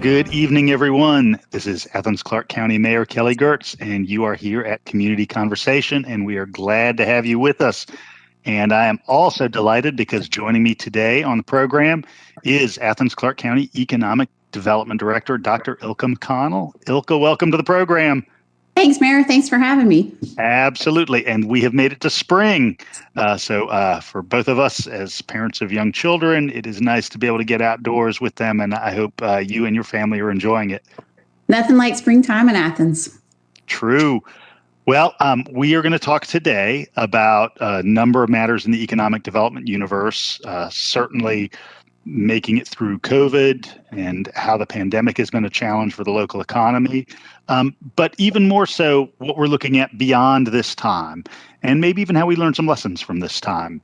Good evening, everyone. This is Athens-Clarke County Mayor Kelly Gertz, and you are here at Community Conversation, and we are glad to have you with us. And I am also delighted because joining me today on the program is Athens-Clarke County Economic Development Director, Dr. Ilka McConnell. Ilka, welcome to the program. Thanks, Mayor. Thanks for having me. Absolutely. And we have made it to spring. So for both of us as parents of young children, it is nice to be able to get outdoors with them. And I hope you and your family are enjoying it. Nothing like springtime in Athens. True. Well, we are going to talk today about a number of matters in the economic development universe, certainly making it through COVID and how the pandemic has been a challenge for the local economy. But even more so, what we're looking at beyond this time, and maybe even how we learn some lessons from this time.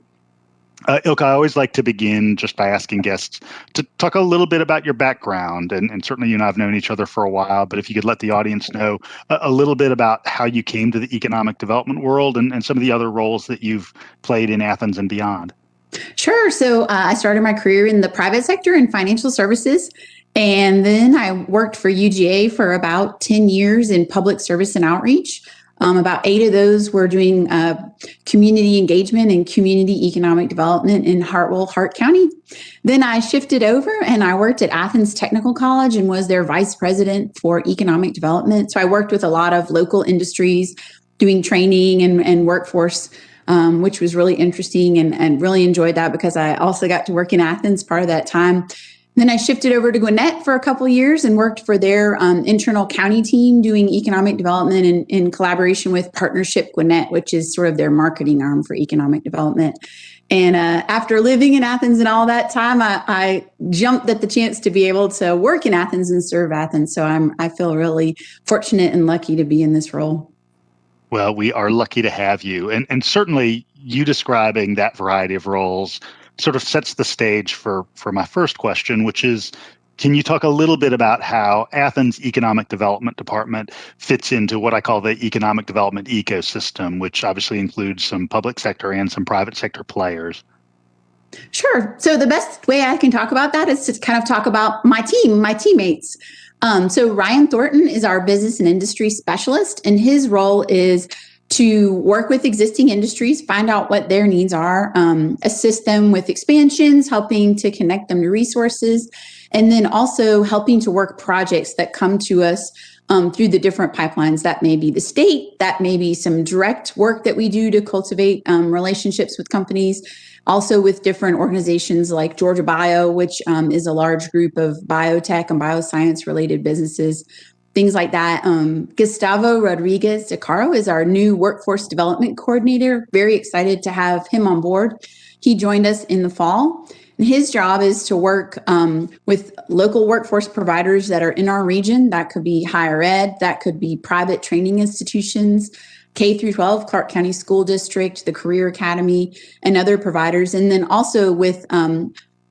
Ilka, I always like to begin just by asking guests to talk a little bit about your background. And certainly you and I have known each other for a while, but if you could let the audience know a little bit about how you came to the economic development world and some of the other roles that you've played in Athens and beyond. Sure. So I started my career in the private sector in financial services. And then I worked for UGA for about 10 years in public service and outreach. About 8 of those were doing community engagement and community economic development in Hart County. Then I shifted over and I worked at Athens Technical College and was their vice president for economic development. So I worked with a lot of local industries doing training and workforce, which was really interesting and really enjoyed that because I also got to work in Athens part of that time. Then I shifted over to Gwinnett for a couple of years and worked for their internal county team doing economic development in collaboration with Partnership Gwinnett, which is sort of their marketing arm for economic development. And after living in Athens and all that time, I jumped at the chance to be able to work in Athens and serve Athens. So I feel really fortunate and lucky to be in this role. Well, we are lucky to have you. And certainly you describing that variety of roles sort of sets the stage for my first question, which is, can you talk a little bit about how Athens Economic Development Department fits into what I call the economic development ecosystem, which obviously includes some public sector and some private sector players? Sure. So the best way I can talk about that is to kind of talk about my team, my teammates. So Ryan Thornton is our business and industry specialist, and his role is to work with existing industries, find out what their needs are, assist them with expansions, helping to connect them to resources, and then also helping to work projects that come to us through the different pipelines. That may be the state, that may be some direct work that we do to cultivate relationships with companies, also with different organizations like Georgia Bio, which is a large group of biotech and bioscience related businesses. Things like that. Gustavo Rodriguez de Caro is our new workforce development coordinator. Very excited to have him on board. He joined us in the fall. And his job is to work with local workforce providers that are in our region. That could be higher ed, that could be private training institutions, K through 12, Clarke County School District, the Career Academy, and other providers. And then also with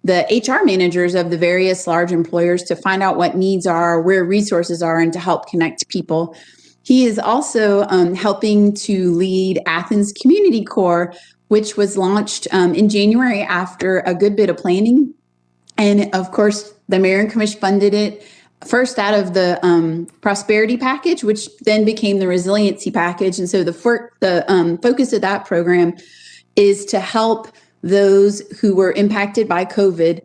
the HR managers of the various large employers to find out what needs are, where resources are, and to help connect people. He is also helping to lead Athens Community Corps, which was launched in January after a good bit of planning. And of course, the Mayor and Commission funded it first out of the prosperity package, which then became the resiliency package. And so the focus of that program is to help those who were impacted by COVID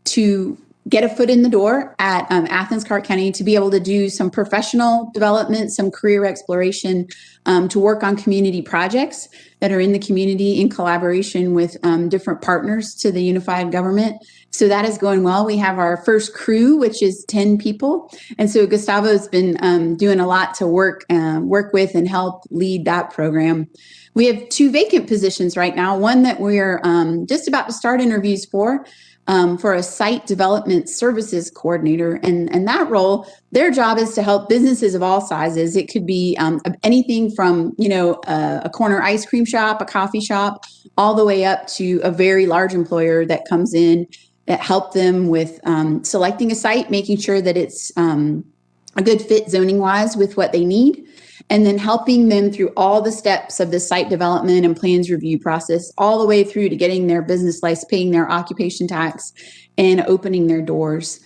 to get a foot in the door at Athens-Clarke County, to be able to do some professional development, some career exploration, to work on community projects that are in the community in collaboration with different partners to the unified government. So that is going well. We have our first crew, which is 10 people. And so Gustavo's been doing a lot to work with and help lead that program. We have 2 vacant positions right now, one that we're just about to start interviews for a site development services coordinator. And that role, their job is to help businesses of all sizes. It could be anything from, a corner ice cream shop, a coffee shop, all the way up to a very large employer that comes in that help them with selecting a site, making sure that it's a good fit zoning wise with what they need, and then helping them through all the steps of the site development and plans review process, all the way through to getting their business license, paying their occupation tax, and opening their doors.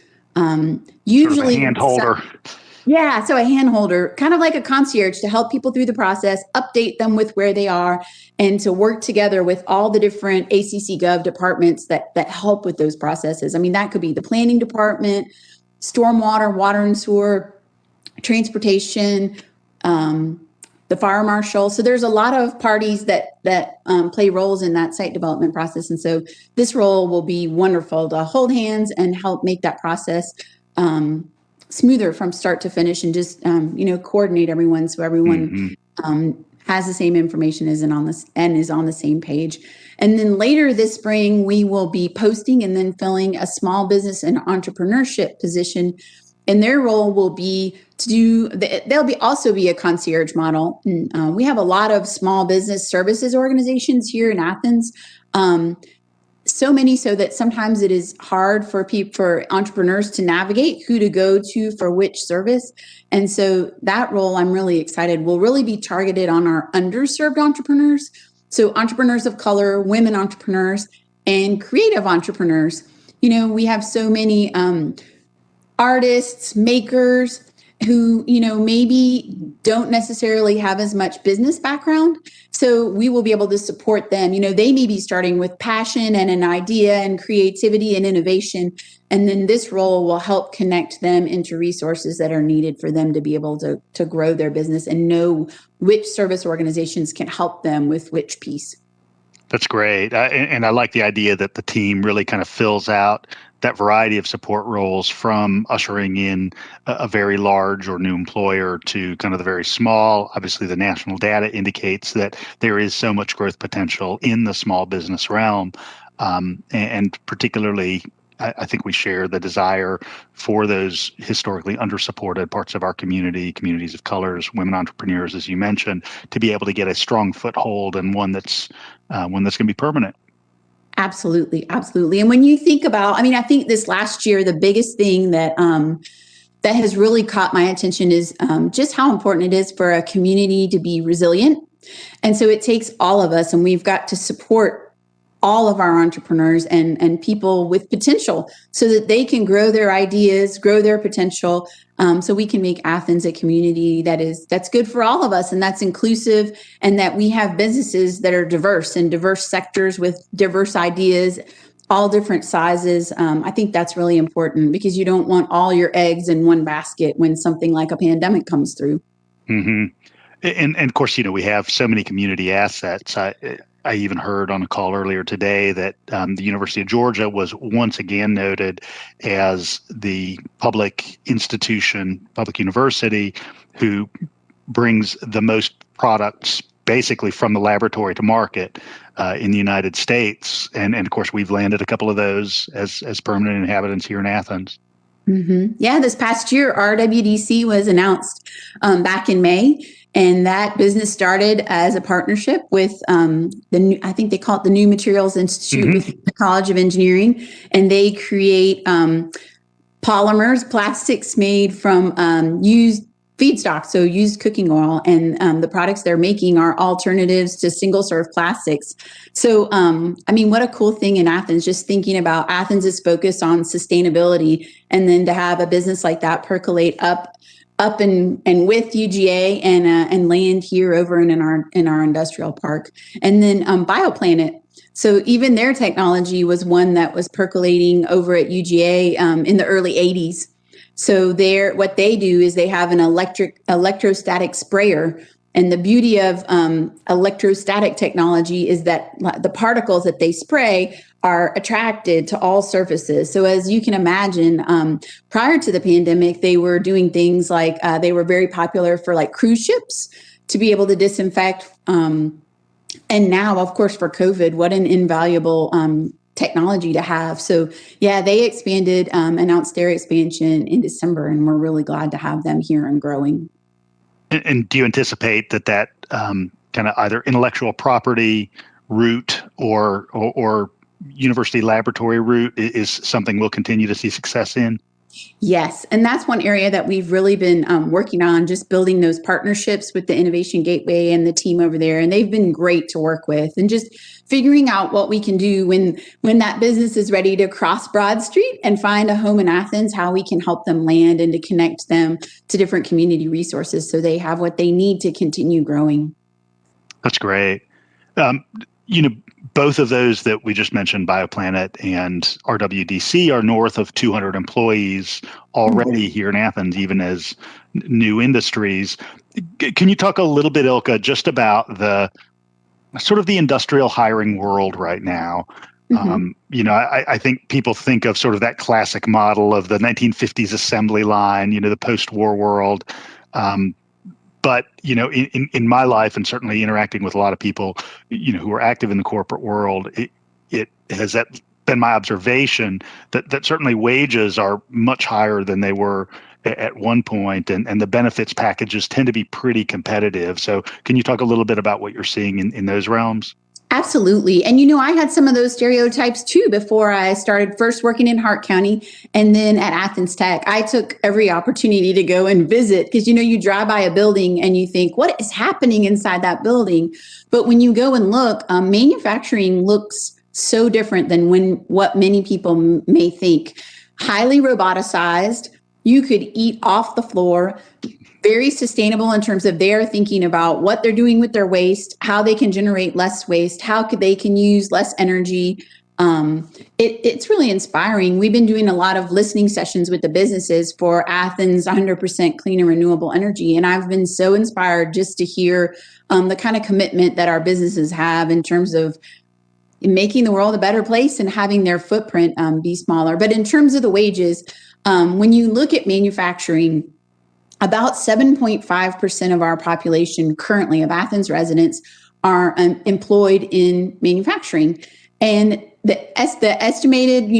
Usually, sort of a hand holder. Yeah, so a hand holder, kind of like a concierge to help people through the process, update them with where they are, and to work together with all the different ACC Gov departments that help with those processes. I mean, that could be the planning department, stormwater, water and sewer, transportation, the fire marshal. So there's a lot of parties that play roles in that site development process. And so this role will be wonderful to hold hands and help make that process smoother from start to finish, and just coordinate everyone so everyone has the same information is on the same page. And then later this spring, we will be posting and then filling a small business and entrepreneurship position. And their role will be also be a concierge model. We have a lot of small business services organizations here in Athens. So many so that sometimes it is hard for entrepreneurs to navigate who to go to for which service. And so that role, I'm really excited, will really be targeted on our underserved entrepreneurs. So entrepreneurs of color, women entrepreneurs, and creative entrepreneurs. We have so many artists, makers who, maybe don't necessarily have as much business background. So we will be able to support them. They may be starting with passion and an idea and creativity and innovation. And then this role will help connect them into resources that are needed for them to be able to grow their business and know which service organizations can help them with which piece. That's great. And I like the idea that the team really kind of fills out that variety of support roles, from ushering in a very large or new employer to kind of the very small. Obviously, the national data indicates that there is so much growth potential in the small business realm. And particularly, I think we share the desire for those historically undersupported parts of our communities of colors, women entrepreneurs, as you mentioned, to be able to get a strong foothold, and one that's going to be permanent. Absolutely. Absolutely. And when you think about, I think this last year, the biggest thing that has really caught my attention is just how important it is for a community to be resilient. And so it takes all of us, and we've got to support all of our entrepreneurs and people with potential so that they can grow their ideas, grow their potential, so we can make Athens a community that's good for all of us, and that's inclusive, and that we have businesses that are diverse in diverse sectors with diverse ideas, all different sizes. I think that's really important, because you don't want all your eggs in one basket when something like a pandemic comes through. Mm-hmm. And of course, we have so many community assets. I even heard on a call earlier today that the University of Georgia was once again noted as the public university who brings the most products basically from the laboratory to market in the United States. And of course, we've landed a couple of those as permanent inhabitants here in Athens. Mm-hmm. Yeah, this past year, RWDC was announced back in May. And that business started as a partnership with I think they call it the New Materials Institute with the College of Engineering. And they create polymers, plastics made from used feedstock, so used cooking oil. And the products they're making are alternatives to single-serve plastics. So, what a cool thing in Athens, just thinking about Athens' focus on sustainability, and then to have a business like that percolate up and with UGA and land here over in our industrial park. And then BioPlanet. So even their technology was one that was percolating over at UGA in the early 80s. So what they do is they have an electrostatic sprayer. And the beauty of electrostatic technology is that the particles that they spray are attracted to all surfaces. So as you can imagine, prior to the pandemic, they were doing things like they were very popular for like cruise ships to be able to disinfect. And now, of course, for COVID, what an invaluable technology to have. So yeah, they announced their expansion in December, and we're really glad to have them here and growing. And do you anticipate that kind of either intellectual property route or university laboratory route is something we'll continue to see success in? Yes, and that's one area that we've really been working on, just building those partnerships with the Innovation Gateway and the team over there, and they've been great to work with, and just figuring out what we can do when that business is ready to cross Broad Street and find a home in Athens, how we can help them land and to connect them to different community resources so they have what they need to continue growing. That's great. Um, you know, both of those that we just mentioned, BioPlanet and RWDC, are north of 200 employees already here in Athens, even as new industries. Can you talk a little bit, Ilka, just about the sort of the industrial hiring world right now? I think people think of sort of that classic model of the 1950s assembly line, the post-war world. But, in my life, and certainly interacting with a lot of people, who are active in the corporate world, it has been my observation that certainly wages are much higher than they were at one point, and the benefits packages tend to be pretty competitive. So can you talk a little bit about what you're seeing in those realms? Absolutely. And, I had some of those stereotypes too before I started first working in Hart County and then at Athens-Tech. I took every opportunity to go and visit because, you drive by a building and you think, what is happening inside that building? But when you go and look, manufacturing looks so different than what many people may think. Highly roboticized. You could eat off the floor. Very sustainable in terms of they're thinking about what they're doing with their waste, how they can generate less waste, they can use less energy. It's really inspiring. We've been doing a lot of listening sessions with the businesses for Athens 100% clean and renewable energy. And I've been so inspired just to hear the kind of commitment that our businesses have in terms of making the world a better place and having their footprint be smaller. But in terms of the wages, when you look at manufacturing, about 7.5% of our population currently of Athens residents are employed in manufacturing. And the estimated,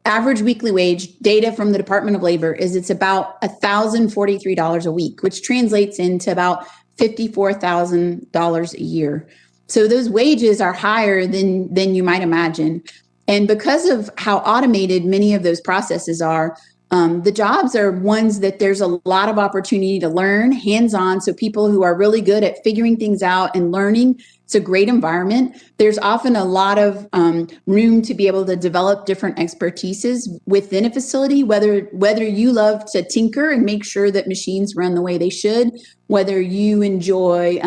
average weekly wage data from the Department of Labor is it's about $1,043 a week, which translates into about $54,000 a year. So those wages are higher than you might imagine. And because of how automated many of those processes are, the jobs are ones that there's a lot of opportunity to learn hands-on. So people who are really good at figuring things out and learning, it's a great environment. There's often a lot of room to be able to develop different expertises within a facility, whether you love to tinker and make sure that machines run the way they should, whether you enjoy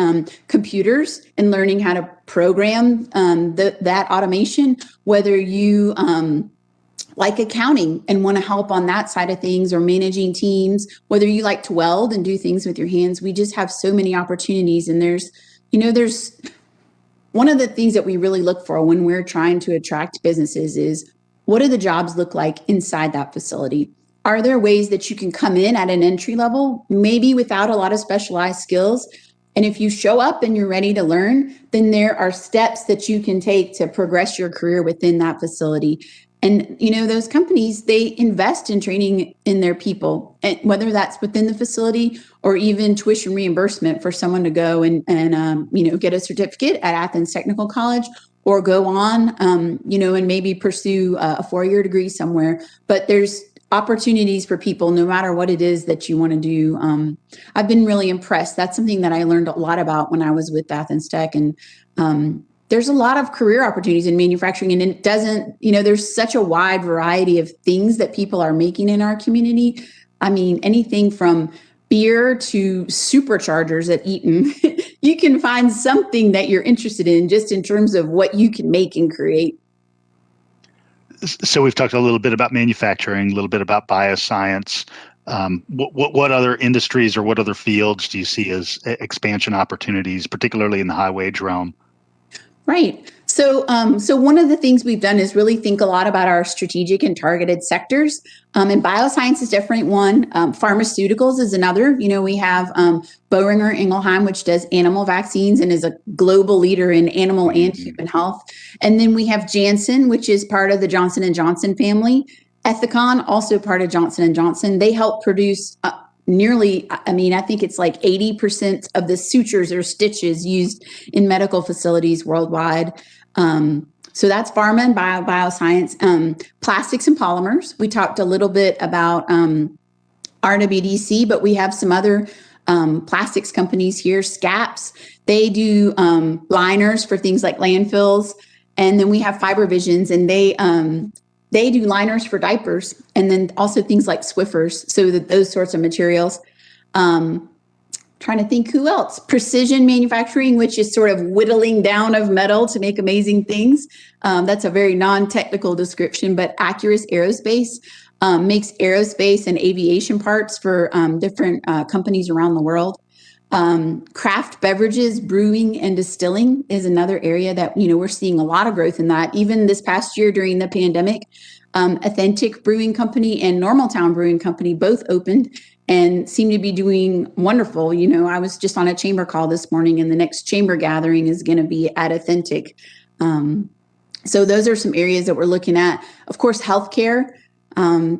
computers and learning how to program that automation, whether you like accounting and want to help on that side of things, or managing teams, whether you like to weld and do things with your hands. We just have so many opportunities. And there's one of the things that we really look for when we're trying to attract businesses is, what do the jobs look like inside that facility? Are there ways that you can come in at an entry level, maybe without a lot of specialized skills? And if you show up and you're ready to learn, then there are steps that you can take to progress your career within that facility. And, those companies, they invest in training in their people, and whether that's within the facility or even tuition reimbursement for someone to go and get a certificate at Athens Technical College, or go on, and maybe pursue a 4-year degree somewhere. But there's opportunities for people no matter what it is that you want to do. I've been really impressed. That's something that I learned a lot about when I was with Athens Tech. And there's a lot of career opportunities in manufacturing, and it doesn't, there's such a wide variety of things that people are making in our community. I mean, anything from beer to superchargers at Eaton. You can find something that you're interested in just in terms of what you can make and create. So we've talked a little bit about manufacturing, a little bit about bioscience. What other industries or what other fields do you see as expansion opportunities, particularly in the high wage realm? Right. So one of the things we've done is really think a lot about our strategic and targeted sectors. And bioscience is definitely one. Pharmaceuticals is another. We have Boehringer Ingelheim, which does animal vaccines and is a global leader in animal and human health. And then we have Janssen, which is part of the Johnson & Johnson family. Ethicon, also part of Johnson & Johnson. They help produce I think it's like 80% of the sutures or stitches used in medical facilities worldwide. So that's pharma and bioscience. Plastics and polymers. We talked a little bit about RWDC, but we have some other plastics companies here. SCAPS, they do liners for things like landfills. And then we have Fiber Visions, and they do liners for diapers, and then also things like Swiffers, so that those sorts of materials. Trying to think who else. Precision manufacturing, which is sort of whittling down of metal to make amazing things. That's a very non-technical description, but Accurus Aerospace makes aerospace and aviation parts for different companies around the world. Craft beverages, brewing and distilling is another area that, we're seeing a lot of growth in that. Even this past year during the pandemic, Authentic Brewing Company and Normaltown Brewing Company both opened and seem to be doing wonderful. I was just on a chamber call this morning, and the next chamber gathering is going to be at Authentic. So those are some areas that we're looking at. Of course, healthcare.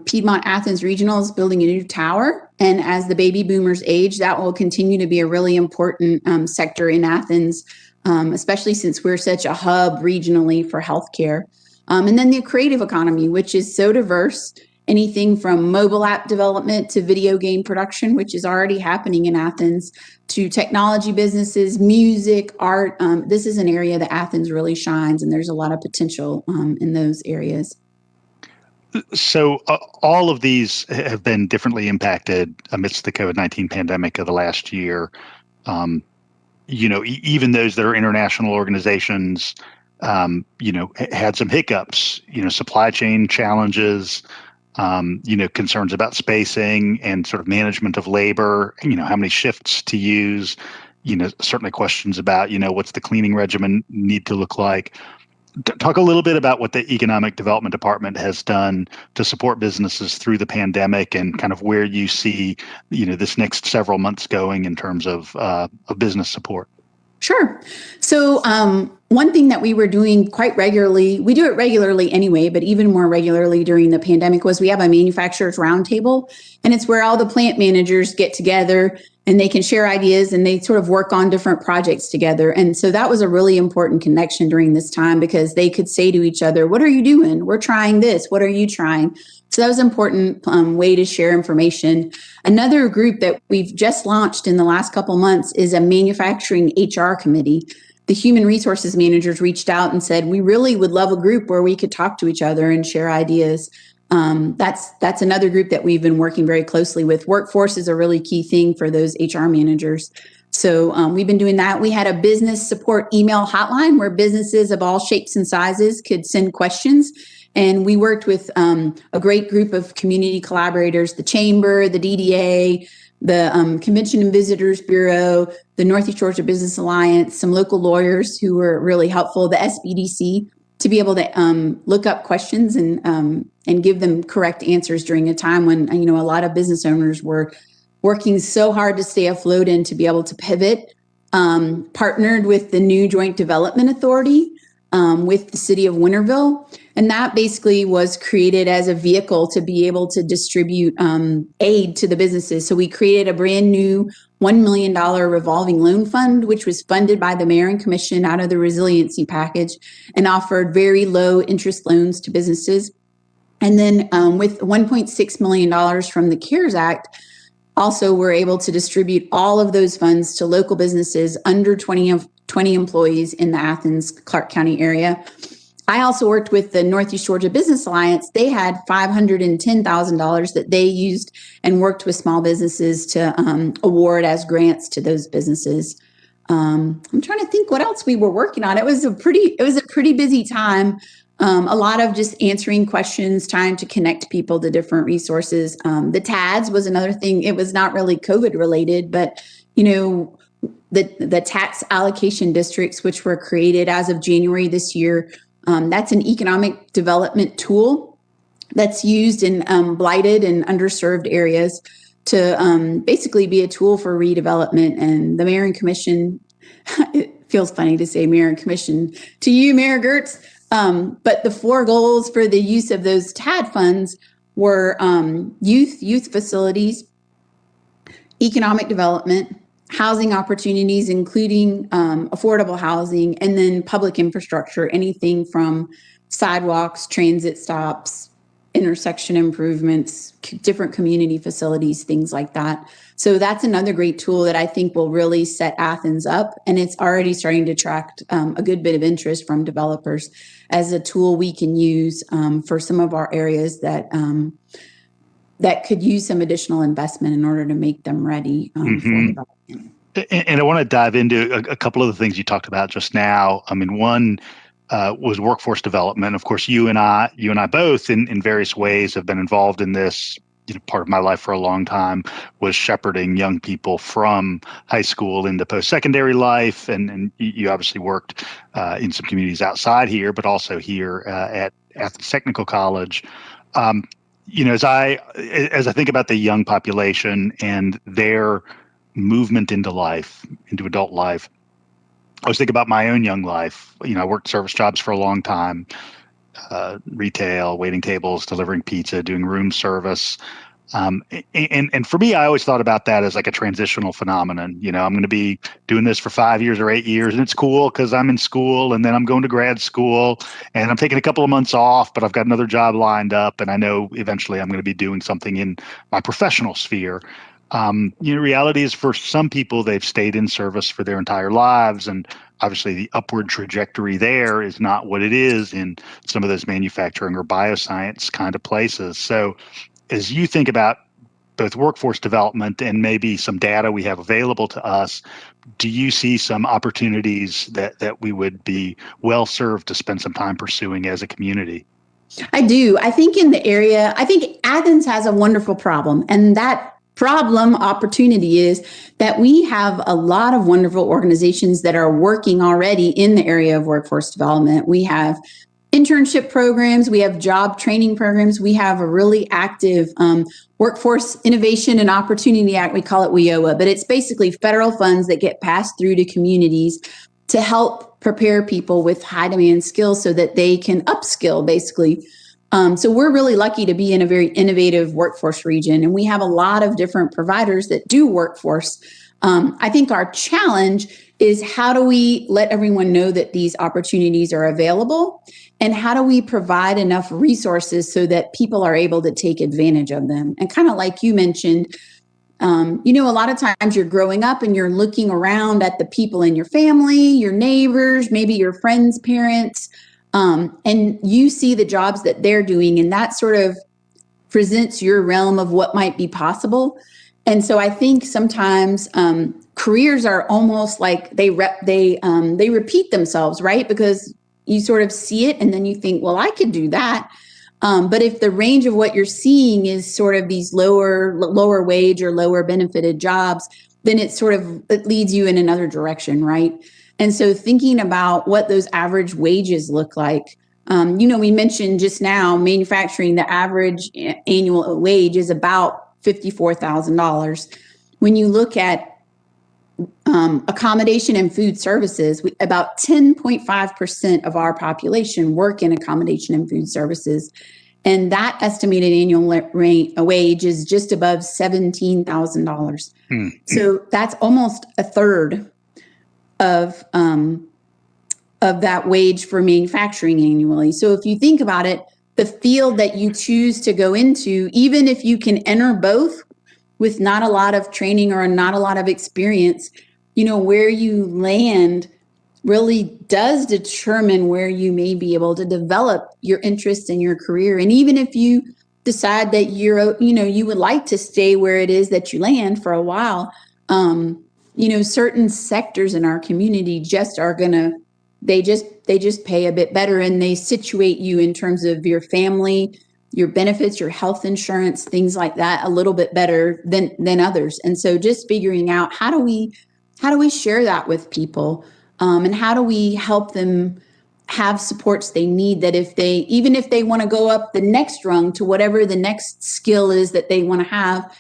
Piedmont Athens Regional is building a new tower. And as the baby boomers age, that will continue to be a really important sector in Athens, especially since we're such a hub regionally for healthcare. And then the creative economy, which is so diverse, anything from mobile app development to video game production, which is already happening in Athens, to technology businesses, music, art. This is an area that Athens really shines, and there's a lot of potential in those areas. So all of these have been differently impacted amidst the COVID-19 pandemic of the last year. Even those that are international organizations, had some hiccups, supply chain challenges, concerns about spacing and sort of management of labor, how many shifts to use, certainly questions about, what's the cleaning regimen need to look like. Talk a little bit about what the Economic Development Department has done to support businesses through the pandemic, and kind of where you see, this next several months going in terms of business support. Sure. So one thing that we were doing quite regularly, we do it regularly anyway, but even more regularly during the pandemic, was we have a manufacturers roundtable, and it's where all the plant managers get together and they can share ideas and they sort of work on different projects together. And so that was a really important connection during this time, because they could say to each other, what are you doing? We're trying this. What are you trying? So that was an important way to share information. Another group that we've just launched in the last couple months is a manufacturing HR committee. The human resources managers reached out and said, we really would love a group where we could talk to each other and share ideas. That's another group that we've been working very closely with. Workforce is a really key thing for those HR managers. So we've been doing that. We had a business support email hotline where businesses of all shapes and sizes could send questions. And we worked with a great group of community collaborators, the Chamber, the DDA, the Convention and Visitors Bureau, the Northeast Georgia Business Alliance, some local lawyers who were really helpful, the SBDC, to be able to look up questions and give them correct answers during a time when, a lot of business owners were working so hard to stay afloat and to be able to pivot. Partnered with the new Joint Development Authority with the city of Winterville. And that basically was created as a vehicle to be able to distribute aid to the businesses. So we created a brand new $1 million revolving loan fund, which was funded by the mayor and commission out of the resiliency package, and offered very low interest loans to businesses. And then with $1.6 million from the CARES Act, also we're able to distribute all of those funds to local businesses under 20 employees in the Athens-Clarke County area. I also worked with the Northeast Georgia Business Alliance. They had $510,000 that they used and worked with small businesses to award as grants to those businesses. I'm trying to think what else we were working on. It was a pretty busy time. A lot of just answering questions, trying to connect people to different resources. The TADS was another thing. It was not really COVID related, but the tax allocation districts, which were created as of January this year. That's an economic development tool that's used in blighted and underserved areas to basically be a tool for redevelopment. And the mayor and commission, it feels funny to say mayor and commission to you, Mayor Gertz, but the 4 goals for the use of those TAD funds were youth facilities, economic development, housing opportunities, including affordable housing, and then public infrastructure, anything from sidewalks, transit stops, intersection improvements, different community facilities, things like that. So that's another great tool that I think will really set Athens up. And it's already starting to attract a good bit of interest from developers as a tool we can use for some of our areas that could use some additional investment in order to make them ready for development. And I want to dive into a couple of the things you talked about just now. I mean, one was workforce development. Of course, you and I both, in various ways, have been involved in this. Part of my life for a long time was shepherding young people from high school into post-secondary life, and you obviously worked in some communities outside here, but also here at Athens Technical College. As I think about the young population and their movement into life, into adult life, I was thinking about my own young life. I worked service jobs for a long time, retail, waiting tables, delivering pizza, doing room service. And for me, I always thought about that as like a transitional phenomenon. I'm going to be doing this for 5 years or 8 years, and it's cool because I'm in school, and then I'm going to grad school, and I'm taking a couple of months off, but I've got another job lined up, and I know eventually I'm going to be doing something in my professional sphere. Reality is for some people, they've stayed in service for their entire lives. And obviously the upward trajectory there is not what it is in some of those manufacturing or bioscience kind of places. So as you think about both workforce development and maybe some data we have available to us, do you see some opportunities that we would be well served to spend some time pursuing as a community? I do. I think Athens has a wonderful problem, and that opportunity is that we have a lot of wonderful organizations that are working already in the area of workforce development. We have internship programs, we have job training programs, we have a really active Workforce Innovation and Opportunity Act. We call it WIOA, but it's basically federal funds that get passed through to communities to help prepare people with high demand skills so that they can upskill, basically. So we're really lucky to be in a very innovative workforce region, and we have a lot of different providers that do workforce. I think our challenge is, how do we let everyone know that these opportunities are available, and how do we provide enough resources so that people are able to take advantage of them? And kind of like you mentioned, a lot of times you're growing up and you're looking around at the people in your family, your neighbors, maybe your friends' parents, and you see the jobs that they're doing, and that sort of presents your realm of what might be possible. And so I think sometimes careers are almost like they repeat themselves, right? Because you sort of see it and then you think, well, I could do that. But if the range of what you're seeing is sort of these lower wage or lower benefited jobs, then it leads you in another direction, right? And so thinking about what those average wages look like, we mentioned just now, manufacturing, the average annual wage is about $54,000. When you look at accommodation and food services, about 10.5% of our population work in accommodation and food services. And that estimated annual wage is just above $17,000. So that's almost a third of that wage for manufacturing annually. So if you think about it, the field that you choose to go into, even if you can enter both with not a lot of training or not a lot of experience, where you land really does determine where you may be able to develop your interest in your career. And even if you decide that you would like to stay where it is that you land for a while, certain sectors in our community they just pay a bit better, and they situate you in terms of your family, your benefits, your health insurance, things like that, a little bit better than others. And so just figuring out how do we share that with people, and how do we help them have supports they need, that even if they want to go up the next rung to whatever the next skill is that they want to have,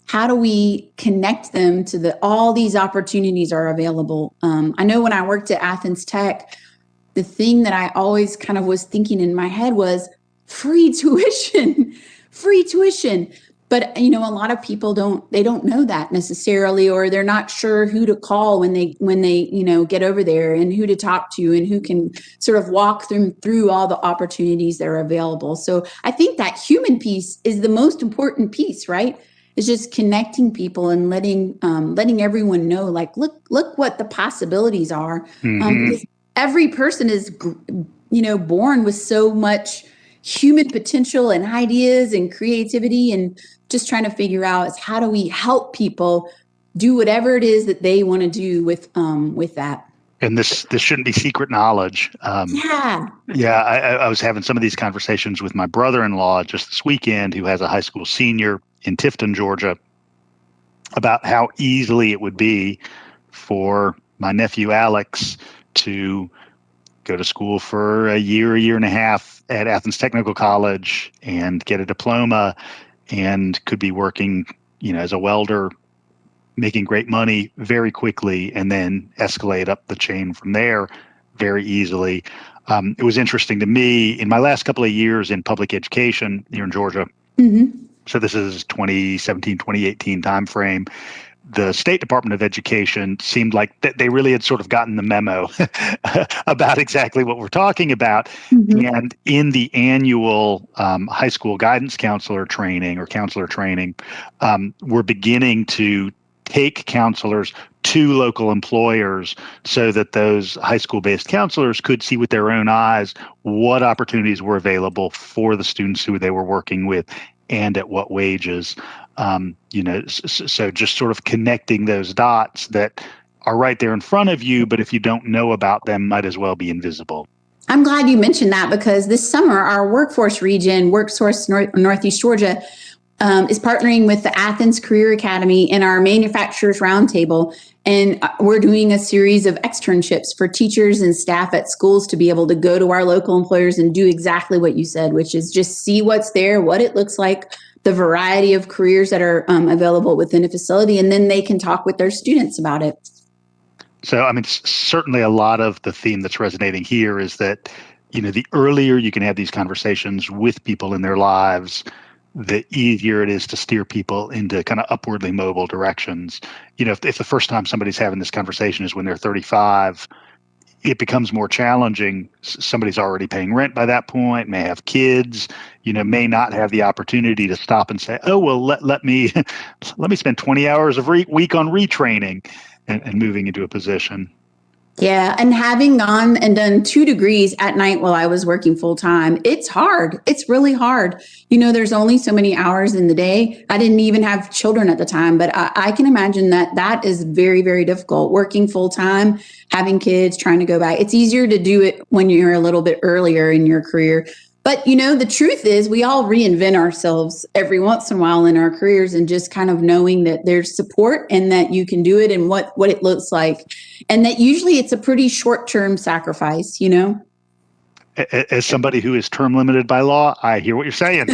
how do we connect them to all these opportunities are available? I know when I worked at Athens Tech, the thing that I always kind of was thinking in my head was free tuition. But, a lot of people don't know that necessarily, or they're not sure who to call when they, get over there, and who to talk to, and who can sort of walk them through all the opportunities that are available. So I think that human piece is the most important piece, right? It's just connecting people and letting everyone know, like, look what the possibilities are. Because every person is, born with so much human potential and ideas and creativity, and just trying to figure out is how do we help people do whatever it is that they want to do with that. And this shouldn't be secret knowledge. Yeah. I was having some of these conversations with my brother-in-law just this weekend, who has a high school senior in Tifton, Georgia, about how easily it would be for my nephew Alex to go to school for a year and a half at Athens Technical College and get a diploma, and could be working, as a welder, making great money very quickly, and then escalate up the chain from there very easily. It was interesting to me in my last couple of years in public education here in Georgia. So this is 2017, 2018 timeframe. The State Department of Education seemed like they really had sort of gotten the memo about exactly what we're talking about. And in the annual high school guidance counselor training, we're beginning to take counselors to local employers so that those high school-based counselors could see with their own eyes what opportunities were available for the students who they were working with and at what wages. So just sort of connecting those dots that are right there in front of you, but if you don't know about them, might as well be invisible. I'm glad you mentioned that, because this summer, our workforce region, WorkSource Northeast Georgia, is partnering with the Athens Career Academy in our Manufacturers Roundtable. And we're doing a series of externships for teachers and staff at schools to be able to go to our local employers and do exactly what you said, which is just see what's there, what it looks like, the variety of careers that are available within a facility, and then they can talk with their students about it. So, certainly a lot of the theme that's resonating here is that, the earlier you can have these conversations with people in their lives, the easier it is to steer people into kind of upwardly mobile directions. If the first time somebody's having this conversation is when they're 35, it becomes more challenging. Somebody's already paying rent by that point, may have kids, may not have the opportunity to stop and say, oh, well, let me spend 20 hours a week on retraining and moving into a position. Yeah. And having gone and done 2 degrees at night while I was working full time, it's hard. It's really hard. There's only so many hours in the day. I didn't even have children at the time, but I can imagine that is very, very difficult. Working full time, having kids, trying to go back. It's easier to do it when you're a little bit earlier in your career. But, the truth is we all reinvent ourselves every once in a while in our careers, and just kind of knowing that there's support and that you can do it and what it looks like. And that usually it's a pretty short-term sacrifice, As somebody who is term limited by law, I hear what you're saying.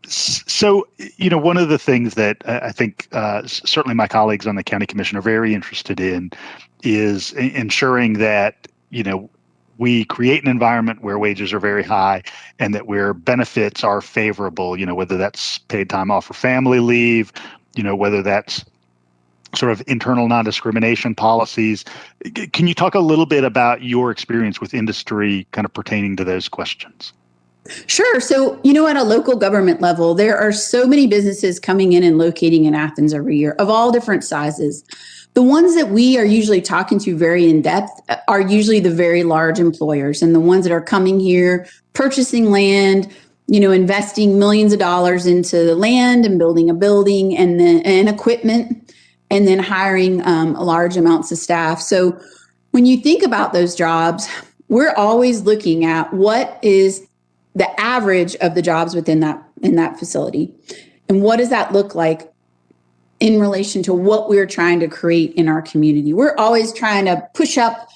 So, one of the things that I think certainly my colleagues on the county commission are very interested in is ensuring that, we create an environment where wages are very high and that where benefits are favorable, whether that's paid time off for family leave, whether that's sort of internal non-discrimination policies. Can you talk a little bit about your experience with industry kind of pertaining to those questions? Sure. So, at a local government level, there are so many businesses coming in and locating in Athens every year of all different sizes. The ones that we are usually talking to very in depth are usually the very large employers, and the ones that are coming here, purchasing land, investing millions of dollars into the land and building a building and equipment, and then hiring large amounts of staff. So when you think about those jobs, we're always looking at what is the average of the jobs within that facility, and what does that look like in relation to what we're trying to create in our community. We're always trying to push up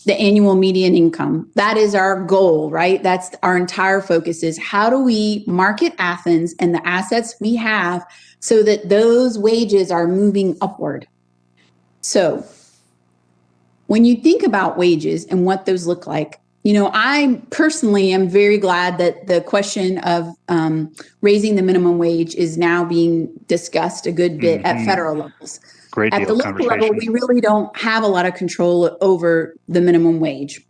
the annual median income. That is our goal, right? That's our entire focus, is how do we market Athens and the assets we have so that those wages are moving upward. So when you think about wages and what those look like, I personally am very glad that the question of raising the minimum wage is now being discussed a good bit at federal levels. Great At deal the of local level, conversation. we really don't have a lot of control over the minimum wage.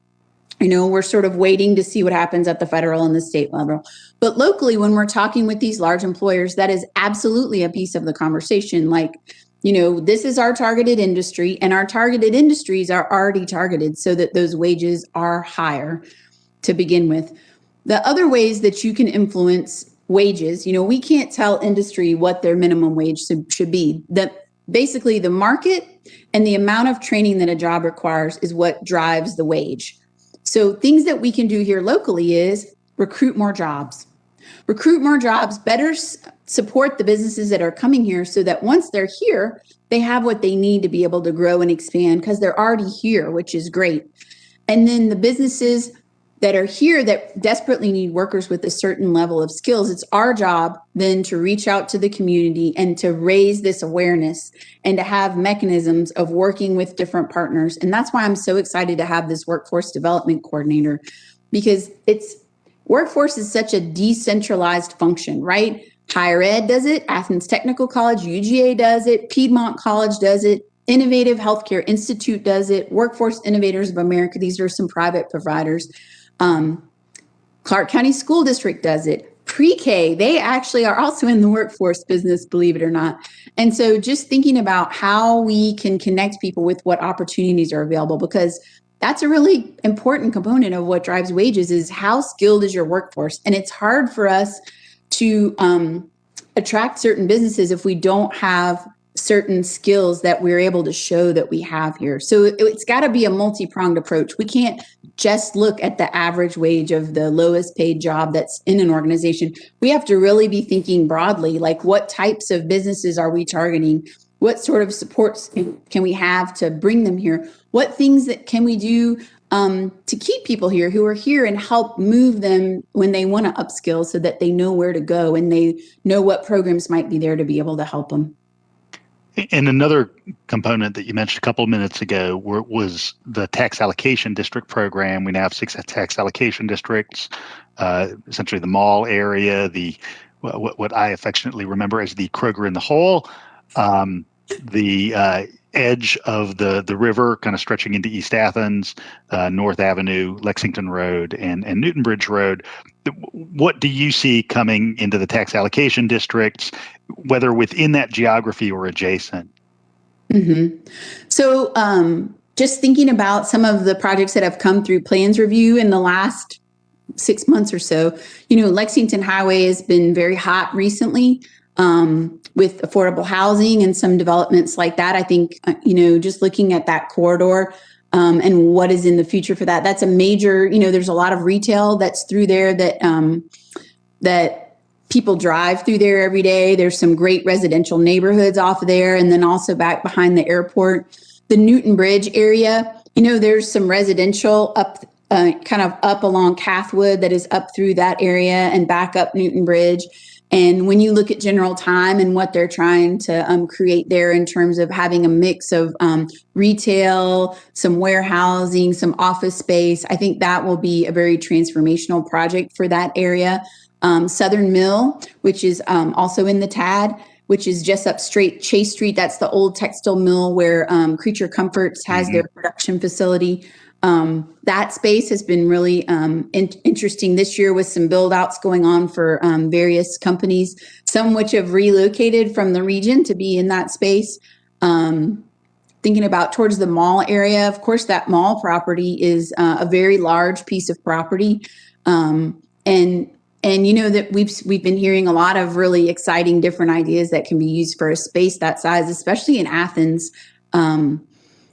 We're sort of waiting to see what happens at the federal and the state level. But locally, when we're talking with these large employers, that is absolutely a piece of the conversation. Like, this is our targeted industry, and our targeted industries are already targeted so that those wages are higher to begin with. The other ways that you can influence wages, we can't tell industry what their minimum wage should be. Basically, the market and the amount of training that a job requires is what drives the wage. So things that we can do here locally is recruit more jobs, better support the businesses that are coming here so that once they're here, they have what they need to be able to grow and expand because they're already here, which is great. And then the businesses that are here that desperately need workers with a certain level of skills, it's our job then to reach out to the community and to raise this awareness and to have mechanisms of working with different partners. And that's why I'm so excited to have this workforce development coordinator, because workforce is such a decentralized function, right? Higher ed does it, Athens Technical College, UGA does it, Piedmont College does it, Innovative Healthcare Institute does it, Workforce Innovators of America, these are some private providers. Clarke County School District does it. Pre-K, they actually are also in the workforce business, believe it or not. And so just thinking about how we can connect people with what opportunities are available, because that's a really important component of what drives wages is how skilled is your workforce. And it's hard for us to attract certain businesses if we don't have certain skills that we're able to show that we have here. So it's got to be a multi-pronged approach. We can't just look at the average wage of the lowest paid job that's in an organization. We have to really be thinking broadly, like what types of businesses are we targeting? What sort of supports can we have to bring them here? What things that can we do to keep people here who are here and help move them when they want to upskill so that they know where to go and they know what programs might be there to be able to help them. And another component that you mentioned a couple of minutes ago was the tax allocation district program. We now have 6 tax allocation districts, essentially the mall area, what I affectionately remember as the Kroger in the Hole, the edge of the river kind of stretching into East Athens, North Avenue, Lexington Road, and Newton Bridge Road. What do you see coming into the tax allocation districts, whether within that geography or adjacent? Mm-hmm. So just thinking about some of the projects that have come through plans review in the last 6 months or so, Lexington Highway has been very hot recently with affordable housing and some developments like that. I think, just looking at that corridor and what is in the future for that, that's a major, there's a lot of retail that's through there that people drive through there every day. There's some great residential neighborhoods off of there. And then also back behind the airport, the Newton Bridge area, there's some residential up, kind of up along Cathwood that is up through that area and back up Newton Bridge. And when you look at General Time and what they're trying to create there in terms of having a mix of retail, some warehousing, some office space, I think that will be a very transformational project for that area. Southern Mill, which is also in the TAD, which is just up straight Chase Street. That's the old textile mill where Creature Comforts has their production facility. That space has been really interesting this year with some build outs going on for various companies, some which have relocated from the region to be in that space. Thinking about towards the mall area, of course, that mall property is a very large piece of property. And that we've been hearing a lot of really exciting different ideas that can be used for a space that size, especially in Athens,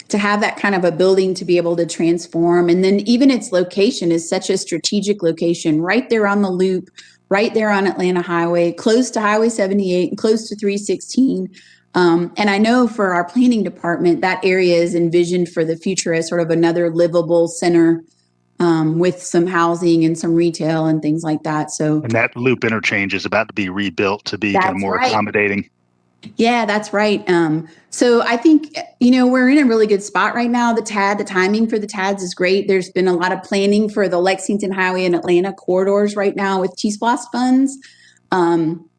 to have that kind of a building to be able to transform. And then even its location is such a strategic location right there on the loop, right there on Atlanta Highway, close to Highway 78 and close to 316. And I know for our planning department, that area is envisioned for the future as sort of another livable center with some housing and some retail and things like that. So, And that loop interchange is about to be rebuilt to be kind of more accommodating. Yeah, that's right. So I think, we're in a really good spot right now. The timing for the TADs is great. There's been a lot of planning for the Lexington Highway and Atlanta corridors right now with T-SPLOST funds. Um,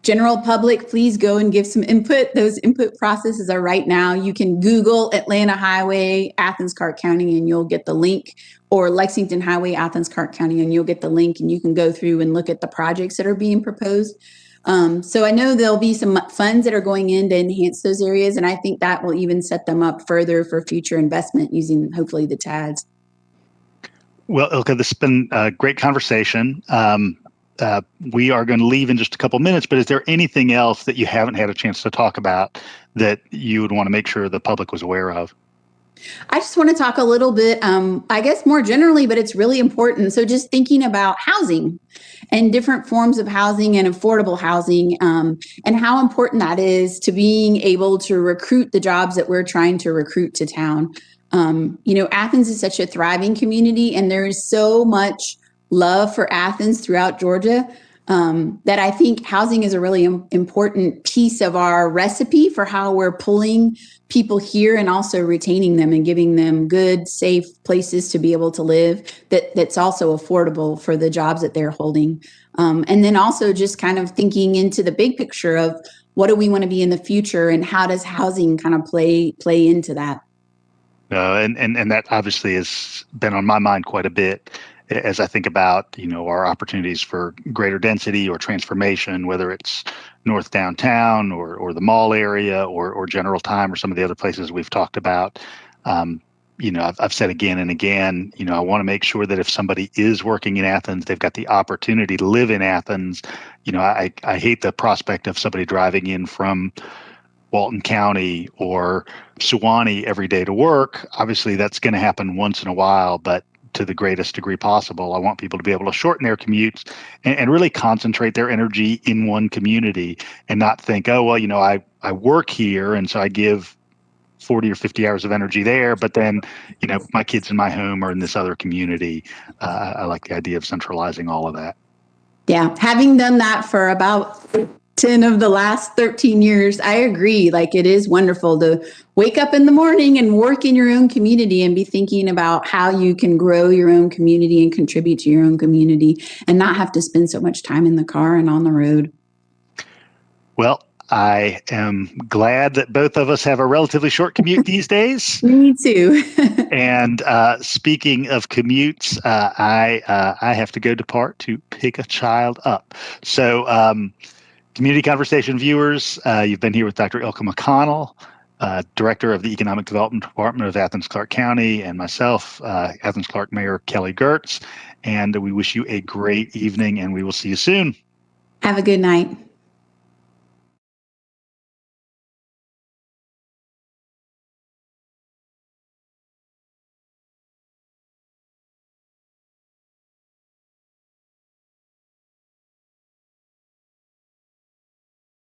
General public, please go and give some input. Those input processes are right now. You can Google Atlanta Highway, Athens-Clarke County, and you'll get the link, or Lexington Highway, Athens-Clarke County, and you'll get the link, and you can go through and look at the projects that are being proposed. So I know there'll be some funds that are going in to enhance those areas, and I think that will even set them up further for future investment using hopefully the TADs. Well, Ilka, this has been a great conversation. We are going to leave in just a couple minutes, but is there anything else that you haven't had a chance to talk about that you would want to make sure the public was aware of? I just want to talk a little bit, I guess more generally, but it's really important. So just thinking about housing and different forms of housing and affordable housing, and how important that is to being able to recruit the jobs that we're trying to recruit to town. Athens is such a thriving community, and there is so much love for Athens throughout Georgia, that I think housing is a really important piece of our recipe for how we're pulling people here and also retaining them and giving them good, safe places to be able to live that's also affordable for the jobs that they're holding. And then also just kind of thinking into the big picture of what do we want to be in the future, and how does housing kind of play into that? And that obviously has been on my mind quite a bit as I think about, our opportunities for greater density or transformation, whether it's north downtown or the mall area or General Time or some of the other places we've talked about. I've said again and again, I want to make sure that if somebody is working in Athens, they've got the opportunity to live in Athens. I hate the prospect of somebody driving in from Walton County or Suwannee every day to work. Obviously, that's going to happen once in a while, but to the greatest degree possible, I want people to be able to shorten their commutes and really concentrate their energy in one community and not think, oh, well, I work here, and so I give 40 or 50 hours of energy there, but then, my kids in my home are in this other community. I like the idea of centralizing all of that. Yeah, having done that for about 10 of the last 13 years, I agree. Like, it is wonderful to wake up in the morning and work in your own community and be thinking about how you can grow your own community and contribute to your own community and not have to spend so much time in the car and on the road. Well, I am glad that both of us have a relatively short commute these days. Me too. And speaking of commutes, I have to go depart to pick a child up. So, Community Conversation viewers, you've been here with Dr. Ilka McConnell, Director of the Economic Development Department of Athens-Clarke County, and myself, Athens-Clarke Mayor Kelly Gertz. And we wish you a great evening, and we will see you soon. Have a good night.